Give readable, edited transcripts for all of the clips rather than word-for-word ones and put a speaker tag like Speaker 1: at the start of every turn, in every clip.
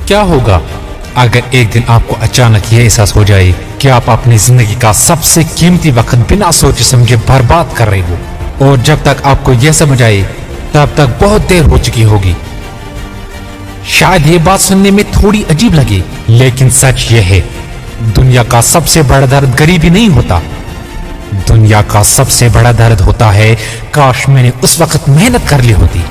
Speaker 1: क्या होगा अगर एक दिन आपको अचानक यह एहसास हो जाए कि आप अपनी जिंदगी का सबसे कीमती वक्त बिना सोचे समझे बर्बाद कर रहे हो, और जब तक आपको यह समझ आए तब तक बहुत देर हो चुकी होगी। शायद ये बात सुनने में थोड़ी अजीब लगे, लेकिन सच ये है, दुनिया का सबसे बड़ा दर्द गरीबी नहीं होता। दुनिया का सबसे बड़ा दर्द होता है काश मैंने उस वक्त मेहनत कर ली होती।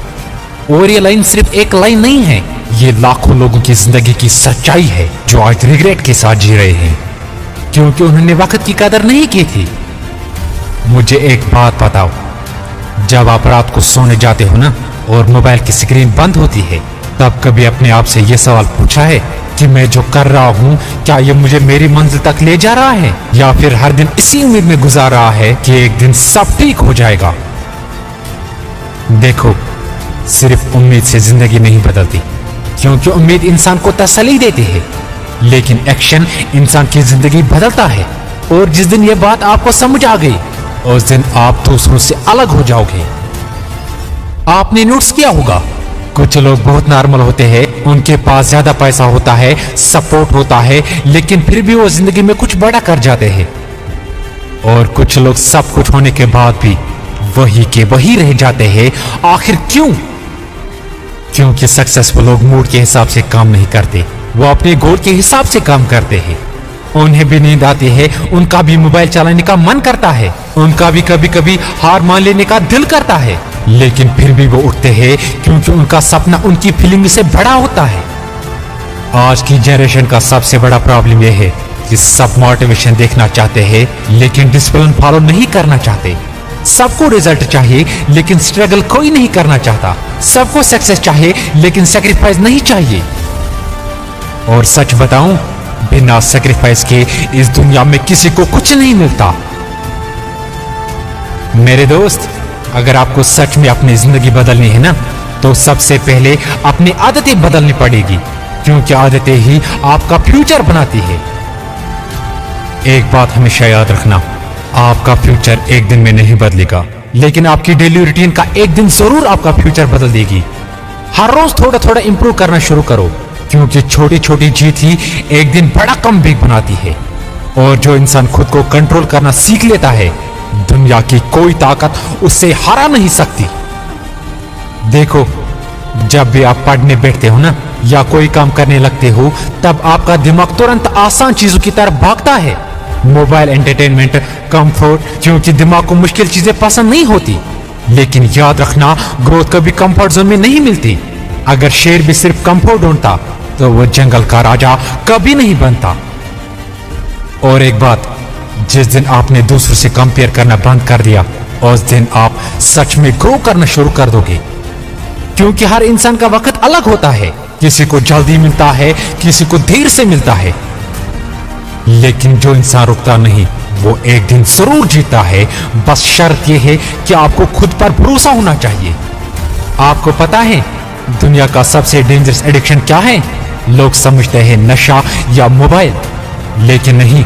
Speaker 1: और ये लाइन सिर्फ एक लाइन नहीं है, ये लाखों लोगों की जिंदगी की सच्चाई है जो आज रिग्रेट के साथ जी रहे हैं क्योंकि उन्होंने वक्त की कदर नहीं की थी। मुझे एक बात बताओ, जब आप रात को सोने जाते हो ना और मोबाइल की स्क्रीन बंद होती है, तब कभी अपने आप से यह सवाल पूछा है कि मैं जो कर रहा हूं क्या ये मुझे मेरी मंजिल तक ले जा रहा है, या फिर हर दिन इसी उम्मीद में गुजार रहा है कि एक दिन सब ठीक हो जाएगा। देखो, सिर्फ उम्मीद से जिंदगी नहीं बदलती, क्योंकि उम्मीद इंसान को तसल्ली देती है, लेकिन एक्शन इंसान की जिंदगी बदलता है। और जिस दिन यह बात आपको समझ आ गई, उस दिन आप दूसरों से अलग हो जाओगे। आपने नोट्स किया होगा, कुछ लोग बहुत नॉर्मल होते हैं, उनके पास ज्यादा पैसा होता है, सपोर्ट होता है, लेकिन फिर भी वो जिंदगी में कुछ बड़ा कर जाते हैं। और कुछ लोग सब कुछ होने के बाद भी वही के वही रह जाते हैं। आखिर क्यों? क्योंकि सक्सेसफुल लोग मूड के हिसाब से काम नहीं करते, वो अपने गोल के हिसाब से काम करते हैं। उन्हें भी नींद आती है, उनका भी मोबाइल चलाने का मन करता है, उनका भी कभी कभी हार मान लेने का दिल करता है, लेकिन फिर भी वो उठते हैं क्योंकि उनका सपना उनकी फीलिंग से बड़ा होता है। आज की जनरेशन का सबसे बड़ा प्रॉब्लम यह है कि सब मोटिवेशन देखना चाहते हैं लेकिन डिसिप्लिन फॉलो नहीं करना चाहते। सबको रिजल्ट चाहिए लेकिन स्ट्रगल कोई नहीं करना चाहता। सबको सक्सेस चाहिए लेकिन सैक्रिफाइस नहीं चाहिए। और सच बताऊं, बिना सैक्रिफाइस के इस दुनिया में किसी को कुछ नहीं मिलता। मेरे दोस्त, अगर आपको सच में अपनी जिंदगी बदलनी है ना, तो सबसे पहले अपनी आदतें बदलनी पड़ेगी, क्योंकि आदतें ही आपका फ्यूचर बनाती है। एक बात हमेशा याद रखना, आपका फ्यूचर एक दिन में नहीं बदलेगा, लेकिन आपकी डेली रूटीन का एक दिन जरूर आपका फ्यूचर बदल देगी। हर रोज थोड़ा थोड़ा इंप्रूव करना शुरू करो, क्योंकि छोटी छोटी जीत ही एक दिन बड़ा कमबैक बनाती है। और जो इंसान खुद को कंट्रोल करना सीख लेता है, दुनिया की कोई ताकत उससे हरा नहीं सकती। देखो, जब भी आप पढ़ने बैठते हो ना या कोई काम करने लगते हो, तब आपका दिमाग तुरंत आसान चीजों की तरफ भागता है। मोबाइल, एंटरटेनमेंट, कंफर्ट, क्योंकि दिमाग को मुश्किल चीजें पसंद नहीं होती। लेकिन याद रखना, ग्रोथ कभी कंफर्ट जोन में नहीं मिलती। अगर शेर भी सिर्फ कंफर्ट ढूंढता तो वो जंगल का राजा कभी नहीं बनता। और एक बात, जिस दिन आपने दूसरों से कंपेयर करना बंद कर दिया, उस दिन आप सच में ग्रो करना शुरू कर दोगे। क्योंकि हर इंसान का वक्त अलग होता है, किसी को जल्दी मिलता है, किसी को देर से मिलता है, लेकिन जो इंसान रुकता नहीं वो एक दिन जरूर जीता है। बस शर्त यह है कि आपको खुद पर भरोसा होना चाहिए। आपको पता है दुनिया का सबसे डेंजरस एडिक्शन क्या है? लोग समझते हैं नशा या मोबाइल, लेकिन नहीं,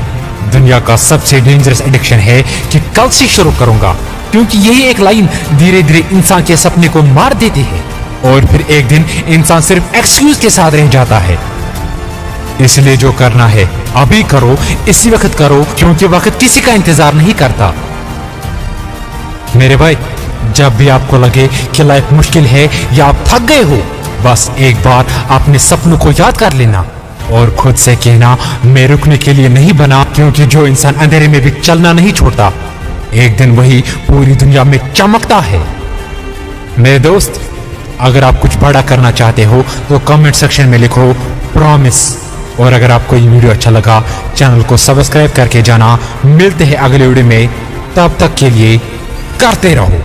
Speaker 1: दुनिया का सबसे डेंजरस एडिक्शन है कि कल से शुरू करूंगा, क्योंकि यही एक लाइन धीरे धीरे इंसान के सपने को मार देती है। और फिर एक दिन इंसान सिर्फ एक्सक्यूज के साथ रह जाता है। इसलिए जो करना है अभी करो, इसी वक्त करो, क्योंकि वक्त किसी का इंतजार नहीं करता। मेरे भाई, जब भी आपको लगे कि लाइफ मुश्किल है या आप थक गए हो, बस एक बार अपने सपनों को याद कर लेना और खुद से कहना, मैं रुकने के लिए नहीं बना। क्योंकि जो इंसान अंधेरे में भी चलना नहीं छोड़ता, एक दिन वही पूरी दुनिया में चमकता है। मेरे दोस्त, अगर आप कुछ बड़ा करना चाहते हो तो कमेंट सेक्शन में लिखो प्रॉमिस। और अगर आपको ये वीडियो अच्छा लगा, चैनल को सब्सक्राइब करके जाना। मिलते हैं अगले वीडियो में, तब तक के लिए करते रहो।